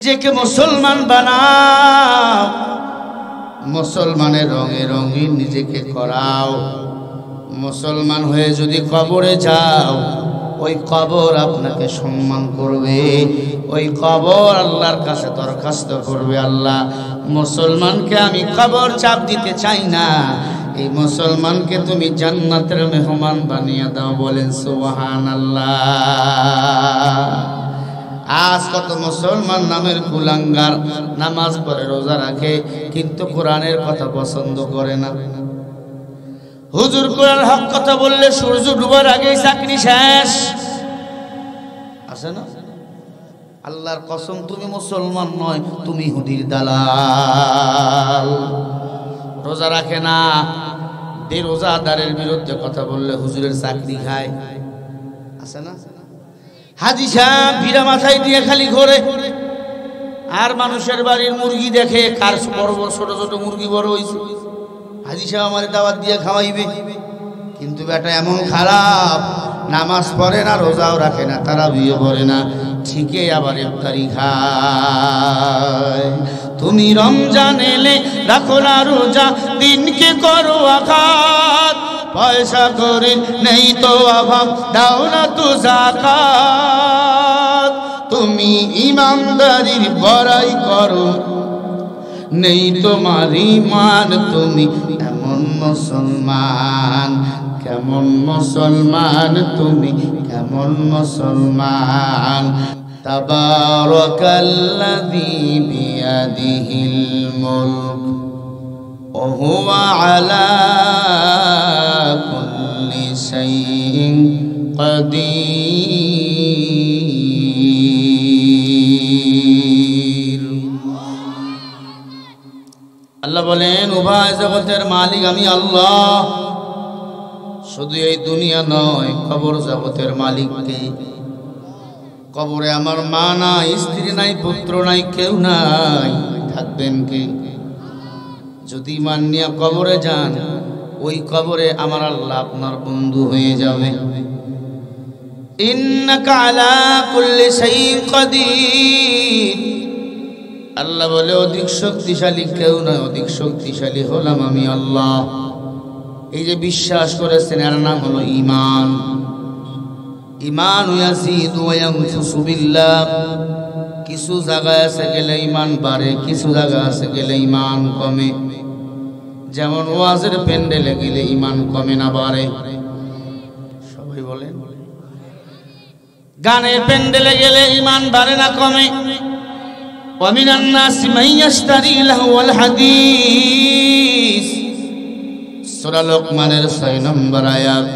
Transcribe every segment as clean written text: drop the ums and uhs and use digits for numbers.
নিজেকে মুসলমান বানাও, মুসলমানের রঙে রঙিন নিজেকে করাও। মুসলমান হয়ে যদি কবরে যাও, ওই কবর আপনাকে সম্মান করবে, ওই কবর আল্লাহর কাছে দরখাস্ত করবে, আল্লাহ মুসলমানকে আমি কবর চাপ দিতে চাই না, এই মুসলমানকে তুমি জান্নাতের মেহমান বানিয়ে দাও। বলেন সুবহানাল্লাহ। আজ কত মুসলমান নামের কুলাঙ্গার নামাজ পড়ে, রোজা রাখে, কিন্তু কোরআনের কথা পছন্দ করে না। হুজুর কোরআন হক কথা বললে সূর্য ডুবার আগেই চাকরি শেষ। আছে না? আল্লাহর কসম, তুমি মুসলমান নয়, তুমি ইহুদির দালাল। রোজা রাখে না, বেরোজাদারের বিরুদ্ধে কথা বললে হুজুরের চাকরি খায়। আছে না? হাজি সাহেব ভিড়া মাথায় দিয়ে খালি ঘোরে, আর মানুষের বাড়ির মুরগি দেখে, কার বড় ছোট ছোট মুরগি বড় হয়েছে, হাজি সাহেব আমার দাওয়াত দিয়ে খাওয়াইবে। কিন্তু বেটা এমন খারাপ, নামাজ পড়ে না, রোজাও রাখে না, তারাবিও পড়ে না, ঠিকই আবার ইফতারি খায়। তুমি রমজান এলে রাখো না রোজা, দিনকে করো আঘাত, পয়সা করে নেই তো অভাব, দাও না তো যাকাত। তুমি ইমানদারির বড়াই করো, নেই তোমার ঈমান, তুমি এমন মুসলমান, কেমন মুসলমান তুমি, কেমন মুসলমান। তাবারাকাল্লাযী বিয়াদিহিল মুলক ওয়া হুয়া আলা কুল্লি শাইইন কাদির। আল্লাহ বলেন, উভয় জগতের মালিক আমি আল্লাহ। শুধু এই দুনিয়া নয়, কবর জগতের মালিক কে? কবরে আমার মা নাই, স্ত্রী নাই, পুত্র নাই, কেউ নাই, থাকবেন কে? যদি ঈমান নিয়ে কবরে যান, ওই কবরে আমার আল্লাহ আপনার বন্ধু হয়ে যাবে। ইন্নাকা আলা কুল্লি শাইইন কাদির। আল্লাহ বলে, অধিক শক্তিশালী কেউ নয়, অধিক শক্তিশালী হলাম আমি আল্লাহ। এই যে বিশ্বাস করেছেন, এর নাম হলো ঈমান। ঈমান ইয়াজিদু ওয়া ইয়ানকুসু বিল্লাহ। কিছু জায়গায় আছে গেলে ঈমান বাড়ে, কিছু জায়গা আছে গেলে ঈমান কমে। যেমন ওয়াজের প্যান্ডেলে গেলে ঈমান কমে না বাড়ে। সবাই বলেন, গানের প্যান্ডেলে গেলে ঈমান বাড়ে না কমে। ওয়া মিনান নাসি মান ইয়াশতারি লাহওয়াল হাদিস। সূরা লোকমানের 6 নম্বর আয়াত।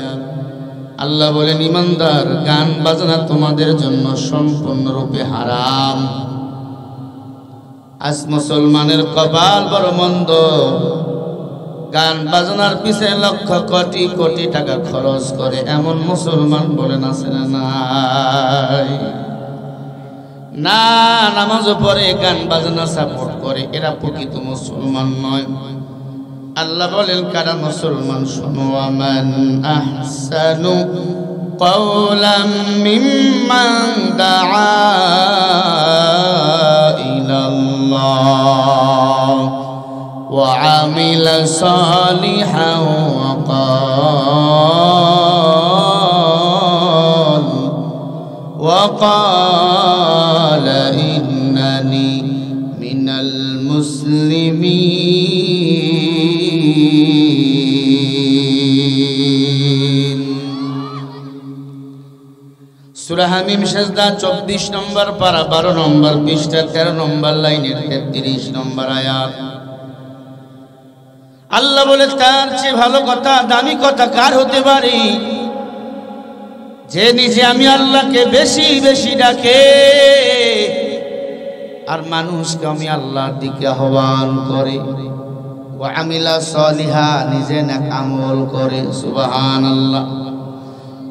আল্লাহ বলেন, ঈমানদার, গান বাজনা তোমাদের জন্য সম্পূর্ণরূপে হারাম। আজ মুসলমানের কপাল বড় মন্দ, গান বাজনার পিছনে লক্ষ কোটি কোটি টাকা খরচ করে এমন মুসলমান বলেন আছে না নাই? না, নামাজও পড়ে, গান বাজনা সাপোর্ট করে, এরা প্রকৃত মুসলমান নয়। আল্লাহ বলেন, কারা মুসলমান? শোনো, আমান আহসানু কাওলাম মিম্মান দাআ ইলাল্লাহ ওয়া আমিলা সালিহান ওয়া ক্বালা ইন্নানি মিনাল মুসলিমিন। সূরা হামিম সাজদা 24 নম্বর পারা 12 নম্বর পৃষ্ঠা 13 নম্বর লাইনের 33 নম্বর আয়াত। আল্লাহ বলে, তার চেয়ে ভালো কথা, দামি কথা কার হতে পারে? যে নিজে আমি আল্লাহকে বেশি বেশি ডাকে, আর মানুষকে আমি আল্লাহর দিকে আহ্বান করে। ওয়া আমিলা সালিহা, নিজে নেক আমল করে। সুবহানাল্লাহ।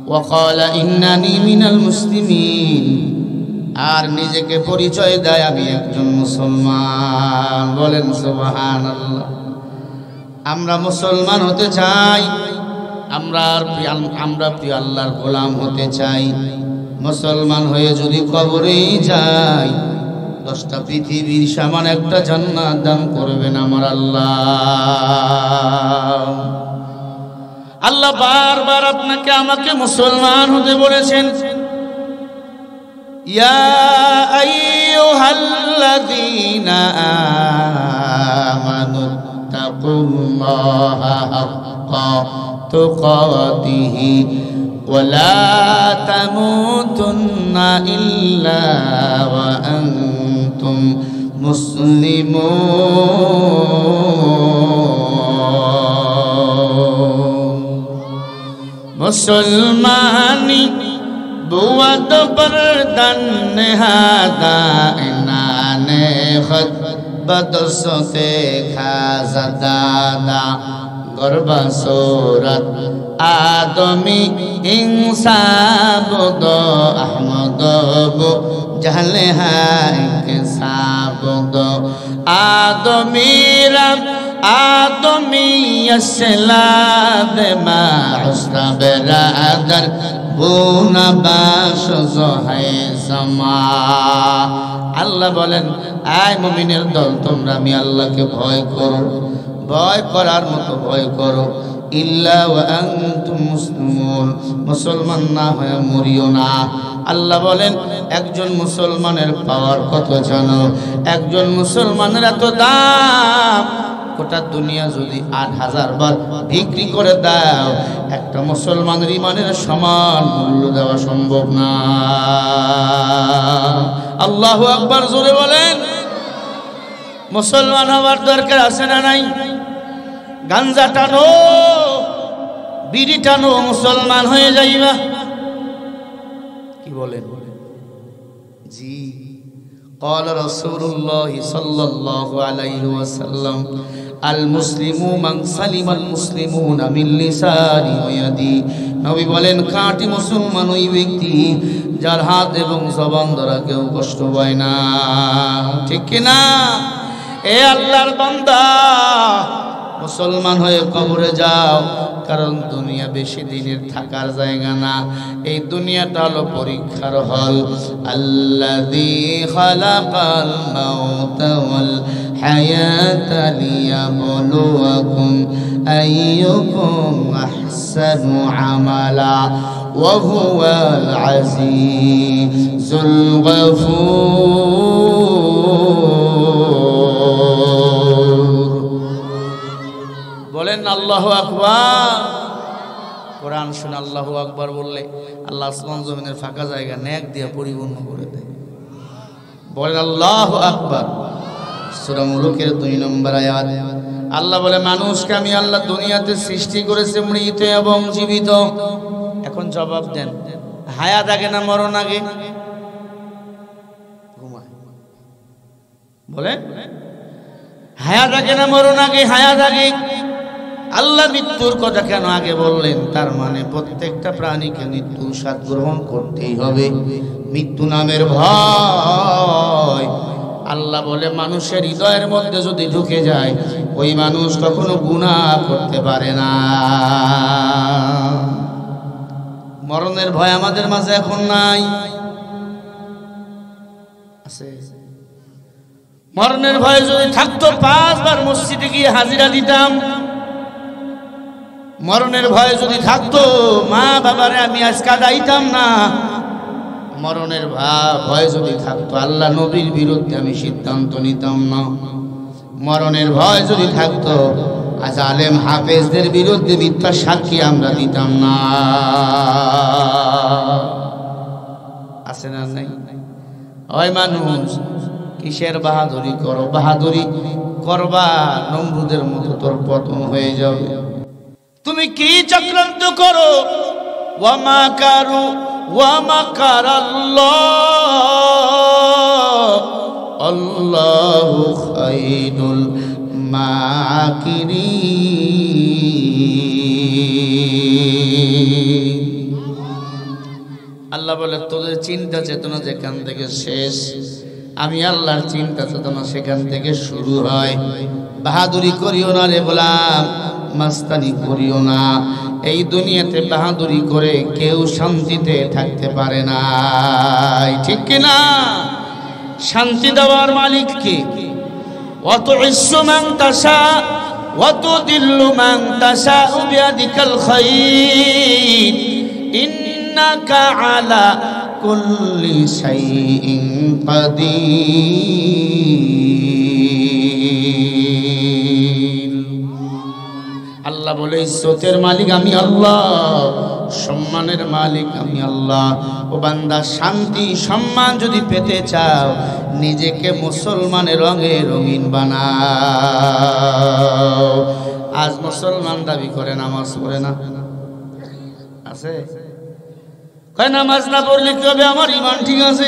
ওয়া ক্বালা ইন্নানি মিনাল মুসলিমিন, আর নিজেকে পরিচয় দেয় আমি একজন মুসলমান। বলেন সুবহানাল্লাহ। আমরা মুসলমান হতে চাই, আমরা প্রিয় আল্লাহর গোলাম হতে চাই। মুসলমান হয়ে যদি কবরে যাই, 10টা পৃথিবীর সমান একটা জান্নাত দান করবেন আমার আল্লাহ। আল্লাহ বারবার আপনাকে আমাকে মুসলমান হতে বলেছেন। ইয়া আইয়ুহাল্লাযীনা আমানু তাকুল্লাহা হাক্কা তুকাতিহি ওয়া লা তামুতুন্না ইল্লা ওয়া আনতুম মুসলিমুন। মুসলমানি बुआत बरदन हादा इनाने खत बदसते खाजदादा गरबा सूरत आदमी इंसाब दो अहमद बो जहले हाय के साब दो आदमी रब आदमी यसलाद मा उसरा बरादर আল্লাহ বলেন, আয় মুমিনের দল, তোমরা আমি আল্লাহকে ভয় করো, ভয় করার মতো ভয় করো। ইল্লা ওয়া আনতুম মুসলিমুন, মুসলমান না হয়ে মরিও না। আল্লাহ বলেন, একজন মুসলমানের পাওয়ার কত জানো? একজন মুসলমানের এত দাম, গোটা দুনিয়া যদি 8000 বার বিক্রি করে দাও, একটা মুসলমানের ইমানের সমান মূল্য দেওয়া সম্ভব না। আল্লাহু আকবার, জোরে বলেন। মুসলমান হওয়ার দরকার আছে না নাই? গাঞ্জা টানো, বিড়ি টানো, মুসলমান হয়ে যাইবা। কি বলেন? জি। قال رسول الله صلى الله عليه وسلم المسلم من سلم المسلمون من لسانه ويده। নবী বলেন, খাঁটি মুসলমান ওই ব্যক্তি যার হাত এবং জবান দ্বারা কেউ কষ্ট পায় না। ঠিক কি না? এ আল্লাহর বান্দা, মুসলমান হয়ে কবরে যাও, কারণ দুনিয়া বেশি দিনের থাকার জায়গা না। এই দুনিয়াটা হলো পরীক্ষার হল। আল্লাযী খালাকাল মাউতা ওয়াল হায়াতা লিয়াবলুয়াকুম আইয়ুকুম আহসানু আমালা ওয়া হুয়াল আজিজুল গফুর। বলেন আল্লাহু আকবার। কোরআন শুনে আল্লাহু আকবার বললে আল্লাহ আসমান জমিনের ফাঁকা জায়গা নেক দিয়ে পরিপূর্ণ করে দেয়। বলেন আল্লাহু আকবার। সূরা মুলুকের 2 নম্বর আয়াত। আল্লাহ বলে, মানুষকে আমি আল্লাহ দুনিয়াতে সৃষ্টি করেছি মৃত এবং জীবিত। এখন জবাব দেন, হায়াত আগে না মরণ আগে? ঘুমায় বলেন, হায়াত আগে না মরণ আগে? হায়াত আগে। আল্লাহ মৃত্যুর কথা কেন আগে বললেন? তার মানে প্রত্যেকটা প্রাণীকে মৃত্যুর স্বাদ গ্রহণ করতেই হবে। মৃত্যু নামের ভয় আল্লাহ বলে মানুষের হৃদয়ের মধ্যে যদি ঢুকে যায়, ওই মানুষ কখনো গুনাহ করতে পারে না। মরণের ভয় আমাদের মাঝে এখন নাই, আছে? মরণের ভয় যদি থাকতো 5 বার মসজিদে গিয়ে হাজিরা দিতাম। মরণের ভয় যদি থাকতো মা বাবারে আমি আজ কাঁদাইতাম না। মরণের ভয় যদি থাকতো আল্লাহ নবীর বিরুদ্ধে আমি সিদ্ধান্ত নিতাম না। মরণের ভয় যদি থাকতো আজ আলেম হাফেজদের বিরুদ্ধে মিথ্যা সাক্ষী আমরা দিতাম না। আছে না নাই? ওই মানুষ কিসের বাহাদুরি করো? বাহাদুরি করবা, নমরুদের মতো তোর পতন হয়ে যাবে। তুমি কি চক্রান্ত করো? ওয়া মাকারু ওয়া মাকারাল্লাহ আল্লাহু খায়রুল মাকিরিন। আল্লাহ বলে, তোদের চিন্তা চেতনা যেখান থেকে শেষ, আমি আল্লাহর চিন্তা চেতনা সেখান থেকে শুরু হয়। বাহাদুরি করিও না রে গোলাম, মাস্তানি করিও না। এই দুনিয়াতে বাহাদুরি করে কেউ শান্তিতে থাকতে পারে না। ঠিক কিনা? শান্তি দেওয়ার মালিক কে? ওয়াতুইজ্জু মান তাশা ওয়াতুদিল্লু মান তাশা বিয়াদিকাল খায়র ইন্নাকা আলা কুল্লি শাইইন কাদির। আল্লাহ বলে ইজ্জতের মালিক আমি আল্লাহ, সম্মানের মালিক আমি আল্লাহ। ও বান্দা, শান্তি সম্মান যদি পেতে চাও নিজেকে মুসলমানের রঙে রঙিন বানাও। আজ মুসলমান দাবি করে নামাজ পড়ে না, আছে কয় নামাজ না পড়লে কি হবে, আমার ঈমান ঠিক আছে।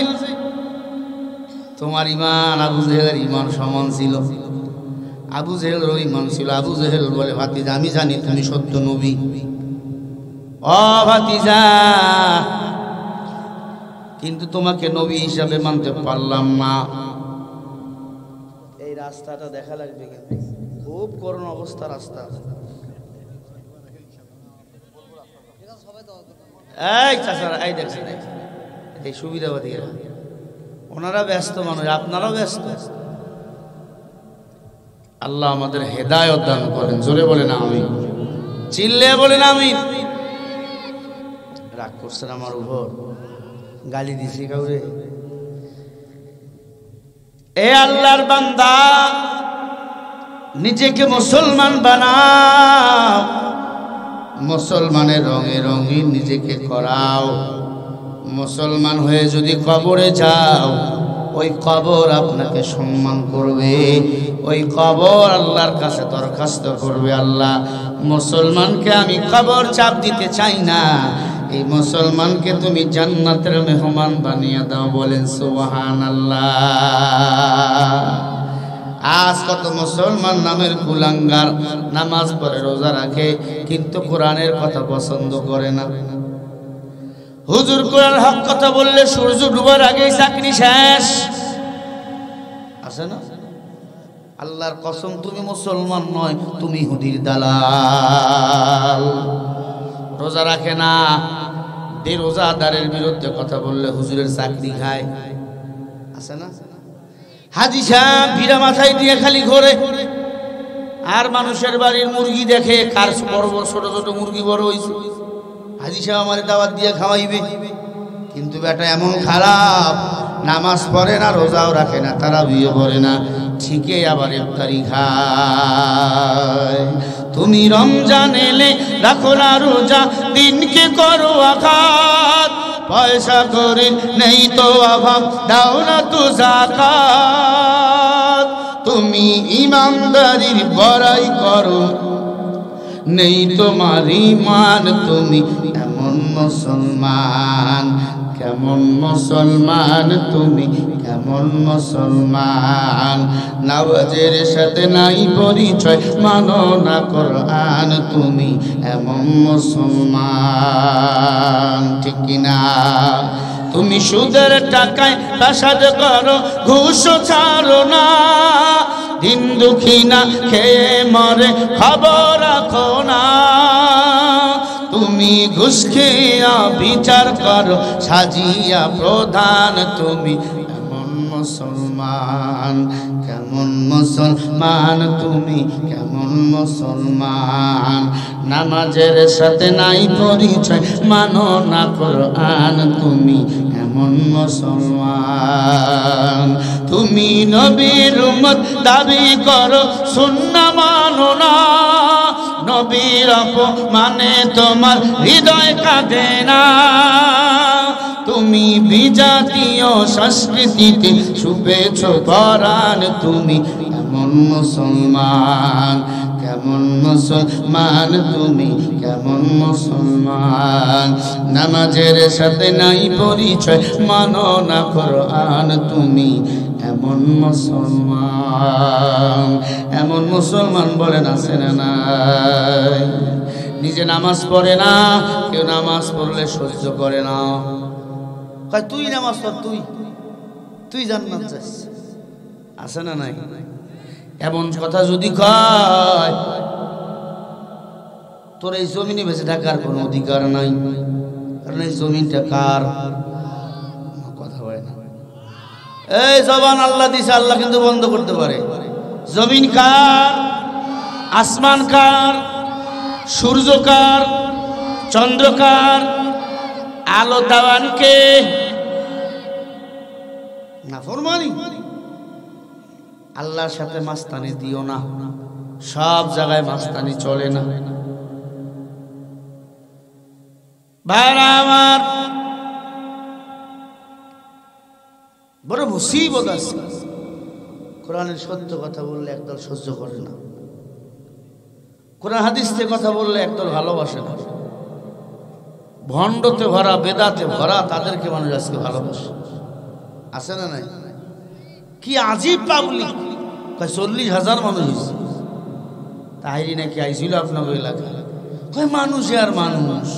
তোমার ঈমান আবু জেহেলের ঈমান সমান ছিল, আবু জেহেলেরও ঈমান ছিল। আবু জেহেল বলে ভাতিজা আমি জানি তুমি সত্য নবী। ও ভাতিজা, কিন্তু তোমাকে নবী হিসাবে মানতে পারলাম না। এই রাস্তাটা দেখা লাগবে, কিন্তু খুব করুণ অবস্থা রাস্তা। এই চাচারা, এই দেখছেন এই সুবিধাবাদীরা, ওনারা ব্যস্ত মানুষ, আপনারাও ব্যস্ত। আল্লাহ আমাদের হেদায়েত দান করেন। জোরে বলেন আমিন, চিল্লে বলেন আমিন। রাগ করছেন আমার উপর, গালি দিছি কাউরে? এ আল্লাহর বান্দা, নিজেকে মুসলমান বানাও, মুসলমানের রঙে রঙিন নিজেকে করাও। মুসলমান হয়ে যদি কবরে যাও, ওই কবর আপনাকে সম্মান করবে, ওই কবর আল্লাহর কাছে দরখাস্ত করবে, আল্লাহ মুসলমানকে আমি কবর চাপ দিতে চাই না, এই মুসলমানকে তুমি জান্নাতের মেহমান বানিয়ে দাও। বলেন সুবহানাল্লাহ। আজ কত মুসলমান নামের কুলাঙ্গার, নামাজ পড়ে রোজা রাখে কিন্তু কোরআনের কথা পছন্দ করে না। হুজুর কোরআন হক কথা বললে সূর্য ডুবার আগেই চাকরি শেষ, আছে না? আল্লাহর কসম, তুমি মুসলমান নয়, তুমি ইহুদির দালাল। রোজা রাখে না, বেরোজাদারের বিরুদ্ধে কথা বললে হুজুরের চাকরি খায়, আছে না? হাজি সাহেব ভিড়া মাথায় দিয়ে খালি ঘোরে, আর মানুষের বাড়ির মুরগি দেখে, কার বড় ছোট ছোট মুরগি বড় হয়েছে, হাজি সাহেব আমার দাওয়াত দিয়ে খাওয়াইবে। কিন্তু বেটা এমন খারাপ, নামাজ পড়ে না, রোজাও রাখে না, তারাবিও পড়ে না, ঠিকই আবার ইফতারি খায়। তুমি রমজান এলে রাখো না রোজা, দিনকে করো আঘাত, পয়সা করে নেই তো অভাব, দাও না তো যাকাত। তুমি ইমানদারির বড়াই করো, নেই তোমার ঈমান, তুমি এমন মুসলমান, কেমন মুসলমান তুমি, কেমন মুসলমান। নামাজের সাথে নাই পরিচয়, মানো না কোরআন, তুমি এমন মুসলমান, ঠিক কিনা? তুমি সুদের টাকায় প্রাসাদ করো, ঘুষ ছাড়ো না, দিন দুঃখী না খেয়ে মরে খবর রাখো না। তুমি ঘুষ খেয়া বিচার করো, সাজিয়া প্রধান, তুমি এমন মুসলমান, কেমন মুসলমান তুমি, কেমন মুসলমান। নামাজের সাথে নাই পরিচয়, মানো না কোরআন, তুমি এমন মুসলমান। তুমি নবীর উম্মত দাবি করো, সুন্নাহ মানো না, নবীর অপমানে তোমার হৃদয় কাঁদে না। তুমি বিজাতীয় সংস্কৃতিতে শুভেচ্ছ পরাণ, তুমি এমন মুসলমান, কেমন মুসলমান তুমি, কেমন মুসলমান। নামাজের সাথে নাই পরিচয়, মানো না কোরআন, তুমি এমন মুসলমান। এমন মুসলমান বলেন আছে না নাই? নিজে নামাজ পড়ে না, কেউ নামাজ পড়লে সহ্য করে না, কয় তুই নামাজ পড়, তুই তুই জান্নাত যাস, আছে না নাই? এমন কথা যদি কয়, তোর এই জমিনে বেঁচে থাকার কোনো অধিকার নাই, কারণ এই জমিনটা কার? কথা হয় না। এই জবান আল্লাহ দিছে, আল্লাহ কিন্তু বন্ধ করতে পারে। জমিন কার? আসমান কার? সূর্য কার? চন্দ্র কার? আলো দেওয়ান কে? নাফরমানি। আল্লাহর সাথে মাস্তানি দিও না, সব জায়গায় মাস্তানি চলে না। ভাইরা আমার, বড় মুসিবত আছে। কোরআনের সত্য কথা বললে একদল সহ্য করে না, কোরআন হাদিস থেকে কথা বললে একদল ভালোবাসে না। ভণ্ডতে ভরা, বেদাতে ভরা, তাদেরকে মানুষ আজকে ভালোবাসে। আছে না নাই? কি আজীব পাবলিক! 40,000 মানুষ হয়েছে। তাহিরি নাকি আইছিল আপনার এলাকায়, মানুষ আর মানুষ।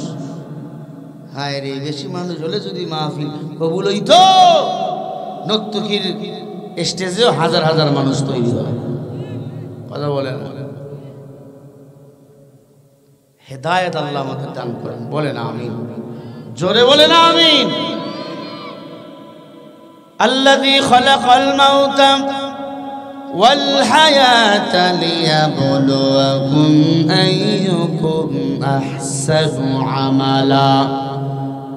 হায় রে, বেশি মানুষ হলে যদি মাহফিল কবুল হইতো, নর্তকীর স্টেজেও হাজার হাজার মানুষ তৈরি হয়। কথা বলেন। হেদায়েত আল্লাহ আমাদের দান করেন, বলেন আমিন। জোরে বলেন আমিন। আল্লাযী খালাকাল মাউতা ওয়াল হায়াতা লিয়াবলুয়াকুম আইয়ুকুম আহসানু আমালা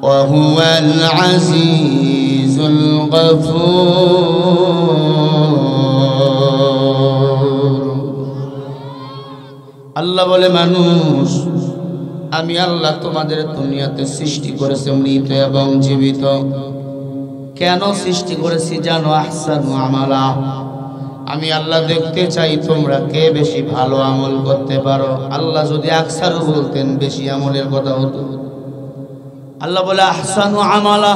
ওয়া হুয়াল আজিজুল গফুর। আল্লাহ বলে, মানুষ, আমি আল্লাহ তোমাদের দুনিয়াতে সৃষ্টি করেছি মৃত এবং জীবিত। কেন সৃষ্টি করেছি জানো? আহসানু আমালা, আমি আল্লাহ দেখতে চাই তোমরা কে বেশি ভালো আমল করতে পারো। আল্লাহ যদি আকসারু বলতেন, বেশি আমলের কথা হতো। আল্লাহ বলে আহসানু আমালা,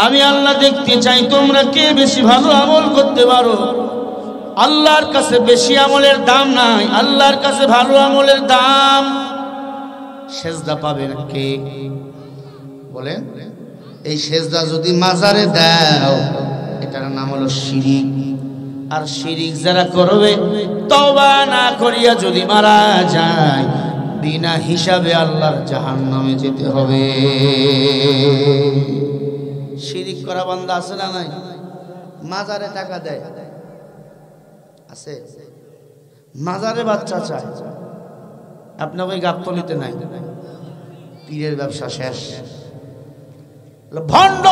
আমি আল্লাহ দেখতে চাই তোমরা কে বেশি ভালো আমল করতে পারো। আল্লাহর কাছে বেশি আমলের দাম নাই, আল্লাহর কাছে ভালো আমলের দাম। সেজদা পাবেন কে? বলেন। এই সেজদা যদি মাজারে দাও, এটার নাম হলো শিরিক। আর শিরিক যারা করবে, তওবা না করিয়া যদি মারা যায়, বিনা হিসাবে আল্লাহর জাহান্নামে যেতে হবে। শিরিক করা বান্দা আছে না নাই? মাজারে টাকা দেয়, আছে? মাজারে বাচ্চা চায়, আপনার ওই গাবতলিতে নাই। পীরের ব্যবসা শেষ। ভণ্ড।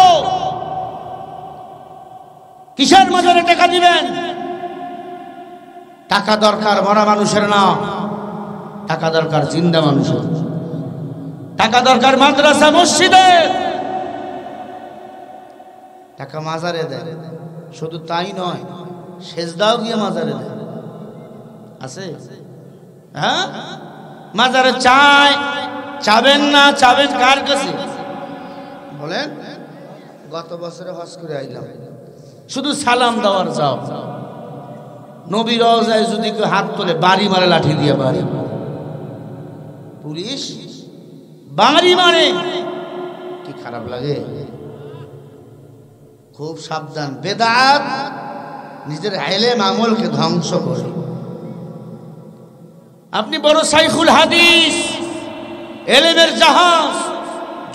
কিসের মাজারে টাকা দিবেন? টাকা দরকার মরা মানুষের না, টাকা দরকার জিন্দা মানুষের। টাকা দরকার মাদ্রাসা মসজিদের। টাকা মাজারে দেয়। শুধু তাই নয়, সেজদাও গিয়ে মাজারে দেয়। আছে? হ্যাঁ, মাজারে চায়। চাবেন না? চাবেন কার কাছে বলেন? গত বছরে হজ করে আইলাম, শুধু সালাম দেওয়ার যাও। নবী রওজায় যদি কেউ হাত তোলে, বাড়ি মারে, লাঠি দিয়ে বাড়ি। পুলিশ বাড়ি মারে। কি খারাপ লাগে! খুব সাবধান। বেদাত নিজের ইলম আমলকে ধ্বংস করে। আপনি বড় শাইখুল হাদিস, ইলমের জাহাজ,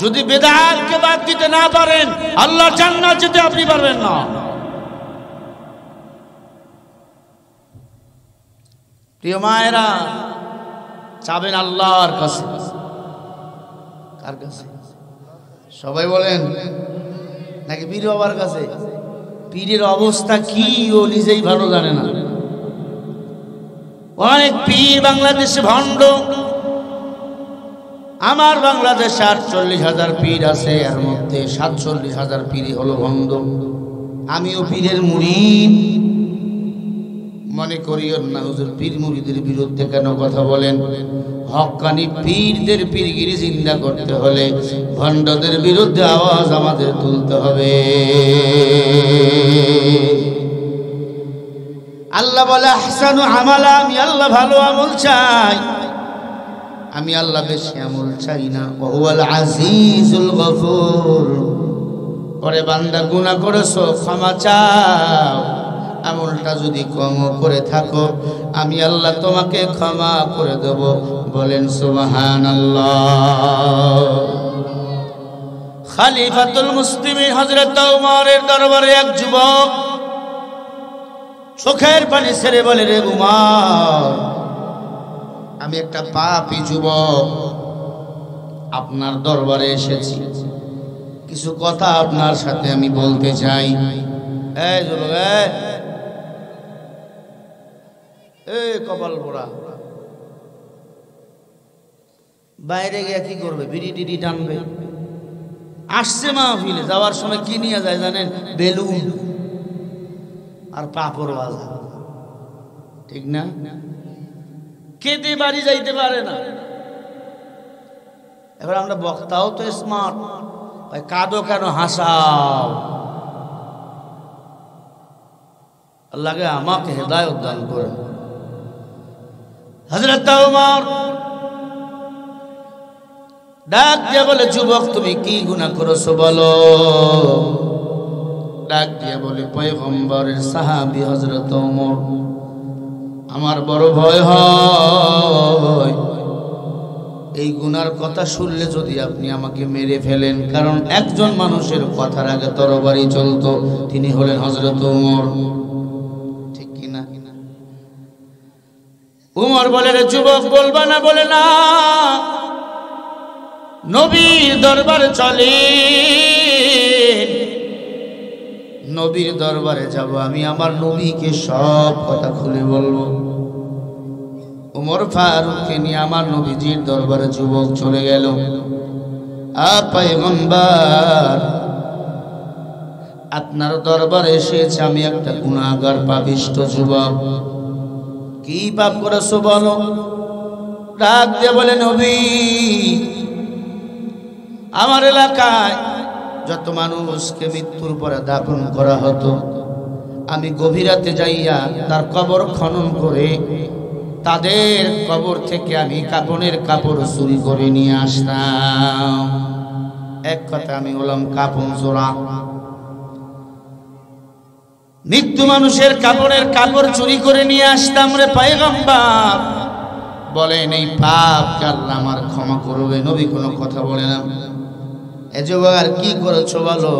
যদি বেদাতকে বাদ দিতে না পারেন, আল্লাহর জান্নাত যেতে আপনি পারবেন না। প্রিয় মায়েরা, চাবেন আল্লাহর কাছে। কার কাছে? সবাই বলেন। নাকি পীর বাবার কাছে? পীরের অবস্থা কি ও নিজেই ভালো জানে না। অনেক পীর বাংলাদেশে ভণ্ড। আমার বাংলাদেশে 48,000 পীর আছে, এর মধ্যে 47,000 পীরই হলো ভণ্ড। আমিও পীরের মুরিদ। মনে করিও না হুজুর পীর মুরিদের বিরুদ্ধে কেন কথা বলেন। হক্কানি পীরদের পীরগিরি জিন্দা করতে হলে ভণ্ডদের বিরুদ্ধে আওয়াজ আমাদের তুলতে হবে। আল্লাহ বলে আহসানু আমালা, আমি আল্লাহ ভালো আমল চাই। আমি আল্লাহ বেশি আমল চাই না। ওয়াল আজিজুল গফুর। ওরে বান্দা, গুনাহ করেছো, ক্ষমা চাও। আমলটা যদি কম করে থাকো, আমি আল্লাহ তোমাকে ক্ষমা করে দেব। বলেন সুবহানাল্লাহ। খলিফাতুল মুসলিমিন হযরত ওমরের দরবারে এক যুবক চোখের পানি ছেড়ে বলে, রে উমর, আমি একটা পাপী যুবক, আপনার দরবারে এসেছি, কিছু কথা আপনার সাথে আমি বলতে চাই। এই যুবক, এই কপাল পোড়া, বাইরে গিয়ে কি করবে? বিড়ি টিড়ি টানবে? আসছে মাহফিলে, যাওয়ার সময় কি নিয়ে যায় জানেন? বেলুন আর পাপড় ভাজা, ঠিক না? খেতে বাড়ি যাইতে পারে না। এবার আমরা বক্তাও তো স্মার্ট, কাঁদো কেন, হাসাও। আল্লাহকে আমাকে হেদায়েত দান করেন। হযরত ওমর ডাক দিয়ে বলে, যুবক তুমি কি গুনাহ করেছো বলো? ডাক দিয়ে বলে, পয়গম্বরের সাহাবী হযরত ওমর, আমার বড় ভয় হয় এই গুনার কথা শুনলে যদি আপনি আমাকে মেরে ফেলেন, কারণ একজন মানুষের কথার আগে তরবারি চলতো, তিনি হলেন হযরত ওমর, ঠিক কি না? ওমর বলে, রে যুবক বলবা না? বলে না, নবীর দরবারে চলে, নবীর দরবারে যাব, আমি আমার নবীকে সব কথা খুলে বলবো। ওমর ফারুককে নিয়ে আমার নবীজির দরবারে যুবক চলে গেল। পয়গম্বর, আপনার দরবারে এসেছে আমি একটা গুনাহগার পাপিষ্ঠ যুবক। কি পাপ করেছো বলো? ডাক দিয়ে বলে, নবী, আমার এলাকায় যত মানুষকে মৃত্যুর পরে দাফন করা হতো, আমি গভীর রাতে যাইয়া তার কবর খনন করে তাদের কবর থেকে আমি কাপনের কাপড় চুরি করে নিয়ে আসতাম। এক কথা আমি হলাম কাপন চোরা। মৃত্যু মানুষের কাপড়ের কাপড় চুরি করে নিয়ে আসতাম রে পয়গম্বর। বলেন এই পাপ আল্লাহ আমার ক্ষমা করবে? নবী কোনো কথা বলে না। এ যুবক আর কি করেছো বলো?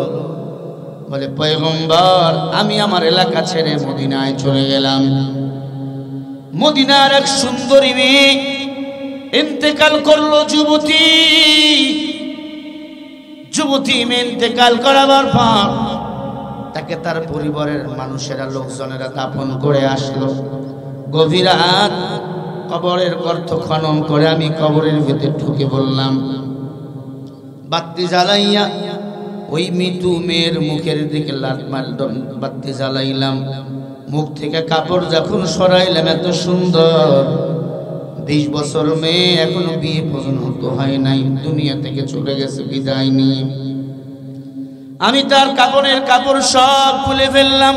বলে, পয়গম্বর আমি আমার এলাকা ছেড়ে মদিনায় চলে গেলাম। মদিনার এক সুন্দরী মেয়ে ইন্তেকাল করলো, যুবতী মেয়ে ইন্তেকাল করাবার পর তাকে তার পরিবারের মানুষেরা, লোকজনেরা দাফন করে আসলো। গভীর রাত কবরের গর্ত খনন করে আমি কবরের ভেতর ঢুকে বললাম, বাতি জ্বালাইয়া ওই মৃত্যু মেয়ের মুখের দিকে বাতি জ্বালাইলাম। মুখ থেকে কাপড় যখন সরাইলাম, এত সুন্দর 20 বছর মেয়ে, এখনো বিয়ে পর্যন্ত হয় নাই, দুনিয়া থেকে চলে গেছে, বিদায় নিয়ে। আমি তার কাপড়ের কাপড় সব খুলে ফেললাম।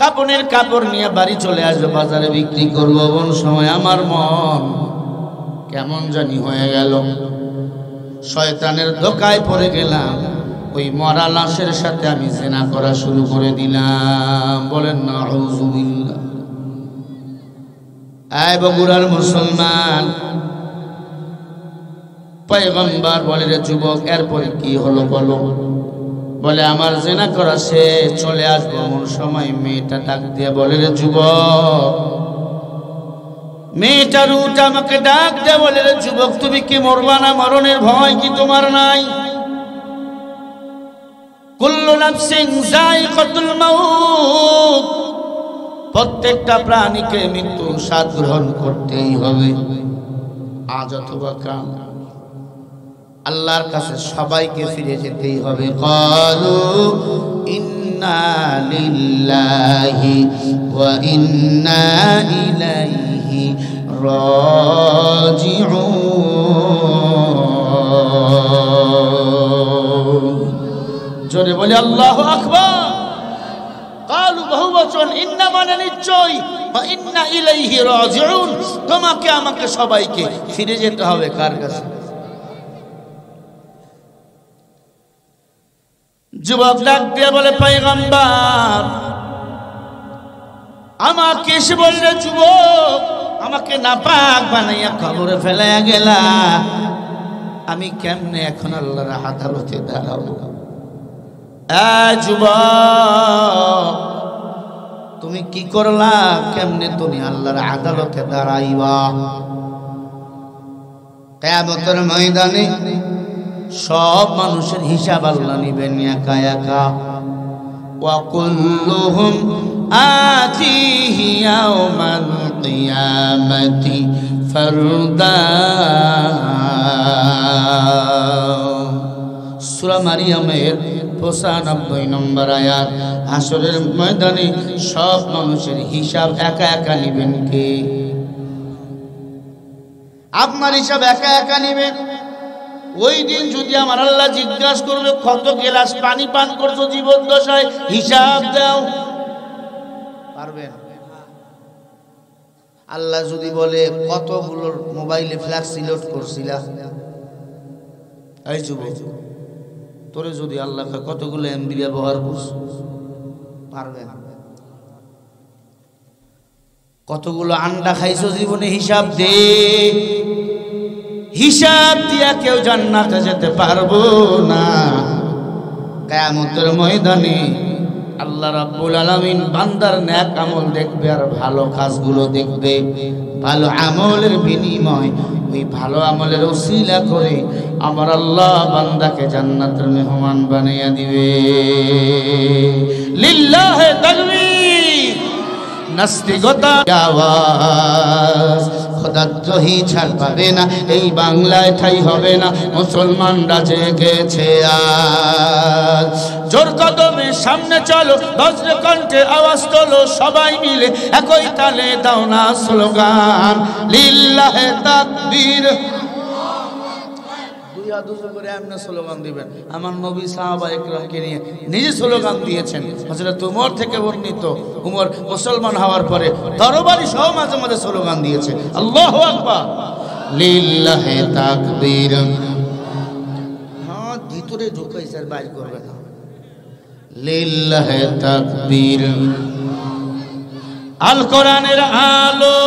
কাপড়ের কাপড় নিয়ে বাড়ি চলে আসবো, বাজারে বিক্রি করবো। এমন সময় আমার মন কেমন জানি হয়ে গেল, শয়তানের ধোকায় পড়ে গেলাম। ওই মরা লাশের সাথে আমি জিনা করা শুরু করে দিলাম। বলেন নাউযুবিল্লাহ। আয় বগুড়ার মুসলমান, পয়গম্বর বলে, রে যুবক এরপরে কি হলো বলো? বলে, আমার জিনা করা সে চলে আসবো এমন সময় মেয়েটা ডাক দিয়ে বলে, রে যুবক, মেয়েটার রূপ আমাকে ডাক দিয়ে বলে, রে যুবক তুমি কি মরবা না? মরণের ভয় কি তোমার নাই? কুল্লু নাফসিন যায়িকাতুল মাউত, প্রত্যেকটা প্রাণীকে মৃত্যুর স্বাদ গ্রহণ করতেই হবে, আজ অথবা কাল। আল্লাহর কাছে সবাইকে ফিরে যেতেই হবে। ক্বালু ইন্না লিল্লাহি ওয়া ইন্না ইলাইহি রাজিউন। জোরে বলে আল্লাহু আকবার। ক্বালু বহুবচন, ইন্না মানে নিশ্চয়, ওয়া ইন্না ইলাইহি রাজিউন, তোমাকে আমাকে সবাইকে ফিরে যেতে হবে কার কাছে? যুবক ডাক দিয়ে বলে, পয়গম্বর আমাকে এসে বললে, যুবক আমাকে নাপাক বানাইয়া কবরে ফেলাইয়া গেলা, আমি কেমনে এখন আল্লাহর আদালতে দাঁড়াবো? যুবক, তুমি কি করলা? কেমনে তুমি আল্লাহর আদালতে দাঁড়াইবা? কিয়ামতের ময়দানে সব মানুষের হিসাব আল্লাহ নিবেন একা একা। ওয়া কুল্লুহুম আতিহি ইয়াওমাল কিয়ামাতি ফারদা। সূরা মারিয়ামের 95 নম্বর আয়াত। হাসরের ময়দানে সব মানুষের হিসাব একা একা নিবেন কে? আপনার হিসাব একা একা নিবেন। ওই দিন যদি আমার আল্লাহ জিজ্ঞাসা করবে কত গ্লাস পানি পান করছো জীবন দশায়, হিসাব দাও, পারবেন? আল্লাহ যদি বলে কতগুলো মোবাইলে ফ্ল্যাক্সি লোড করছিলা, এই যুবক তোরে যদি আল্লাহ কতগুলো এমবি ব্যবহার করছো, পারবেন? কতগুলো আন্ডা খাইছো জীবনে, হিসাব দে। হিসাব দিয়া কেউ জান্নাতে যেতে পারবো না। কিয়ামতের ময়দানে আল্লাহ রাব্বুল আলামিন বান্দার নেক আমল দেখবে আর ভালো কাজগুলো দেখবে। ভালো আমলের বিনিময়, ওই ভালো আমলের ওসিলা করে আমার আল্লাহ বান্দাকে জান্নাতের মেহমান বানিয়ে দিবে। লিল্লাহি তাকবীর। নাস্তিকতা আওয়াজ খোদাদ্রোহী ছাড় পাবে না, এই বাংলায় ঠাই হবে না। মুসলমানরা জেগেছে আজ। জোর কদমে সামনে চলো, বজ্র কণ্ঠে আওয়াজ তোলো, সবাই মিলে একই তালে দাও না স্লোগান লিল্লাহি তাকবীর। করে এমনি স্লোগান দিবেন। আমার নবী সাহাবা ইকরামকে নিয়ে নিজে স্লোগান দিয়েছেন। হযরত উমর থেকে বর্ণিত, উমর মুসলমান হওয়ার পরে দরবারি সহ মাঝে মাঝে স্লোগান দিয়েছে, আল্লাহু আকবার, লিল্লাহি তাকবীর। হ্যাঁ, ভিতরে ঢুকাইছে আর বাইর করবে না। লিল্লাহি তাকবীর। আল কোরআনের আলো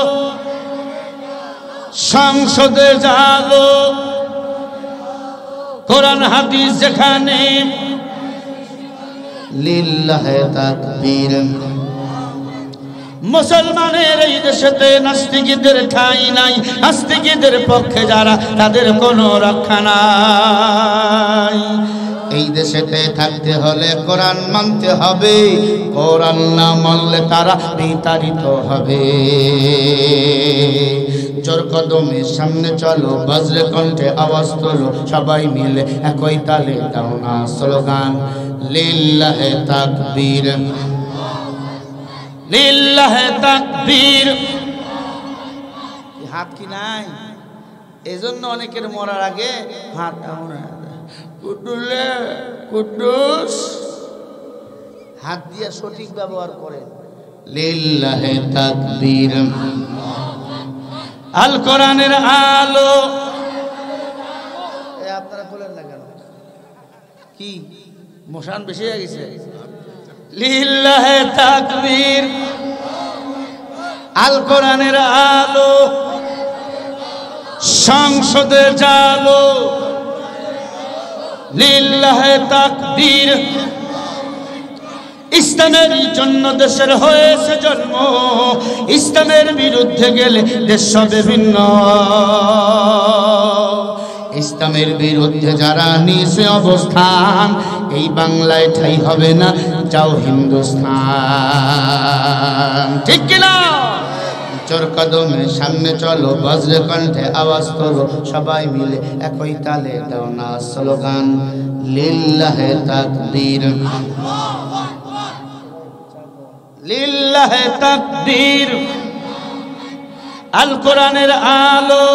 সংসদে জালো, কোরআন হাদিস যেখানে, লিল্লাহি তাকবীর। মুসলমানের এই দেশেতে নাস্তিকদের ঠাঁই নাই। নাস্তিকদের পক্ষে যারা, তাদের কোনো রক্ষা নাই। এই দেশেতে থাকতে হলে কোরআন মানতে হবে। কোরআন না মানলে তারা বিতাড়িত হবে। জোর কদমে সামনে চলো, বজ্র কণ্ঠে আওয়াজ তোলো, সবাই মিলে একই তালে দাও না স্লোগান লিল্লাহি তাকবীর, লিল্লাহি তাকবীর। হাত কি নাই? এজন্য অনেকের মরার আগে হাত কুটুলে কুটুস হাত দিয়ে সঠিক ব্যবহার করেন। লিল্লাহি তাকবীর। আল কোরআনের আলো। আপনারা বলেন না কেন? কি মোশান বেশি হয়ে গেছে? লিল্লাহি তাকবীর। আল কোরআনের আলো সংসদে জালো, লিল্লাহি তাকবীর। ইসলামের জন্য দেশের হয়েছে জন্ম, ইসলামের বিরুদ্ধে গেলে দেশ হবে ভিন্ন। ইসলামের বিরুদ্ধে যারা নিছে অবস্থান, এই বাংলায় ঠাই হবে না, যাও হিন্দুস্তান। ঠিক কিনা? জোর কদমে সামনে চলো, বজ্র কণ্ঠে আওয়াজ তোলো, সবাই মিলে একই তালে দাও না স্লোগান লিল্লাহি তাকবীর, লিল্লাহি তাকবীর। আল কোরআনের আলো।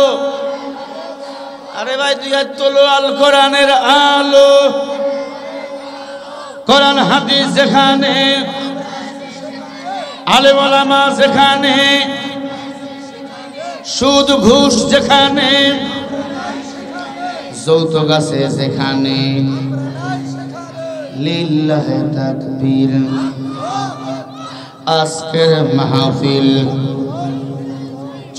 আরে ভাই দুই হাত তোলো। আল কোরআনের আলো। কোরআন হাদিস যেখানে, আলেম ওলামা যেখানে, সুদ ঘুষ যেখানে, যৌতুক আছে যেখানে, লিল্লাহি তাকবীর। আজকের মাহফিল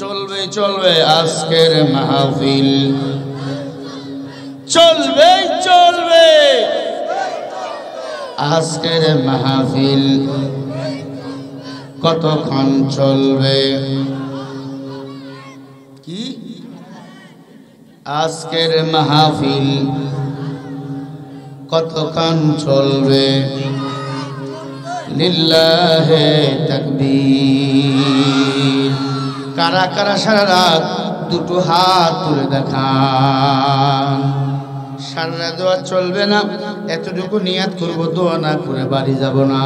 চলবে চলবে, আজকের মাহফিল চলবে চলবে আজকের মাহফিল কতক্ষণ চলবে কি আজকের মাহফিল কতক্ষণ চলবে লিল্লাহে তাকবীর কারা কারা সারা রাত দুটো হাত তুলে দেখান সারা রাত দোয়া চলবে না এতটুকু নিয়াত করব দোয়া না করে বাড়ি যাব না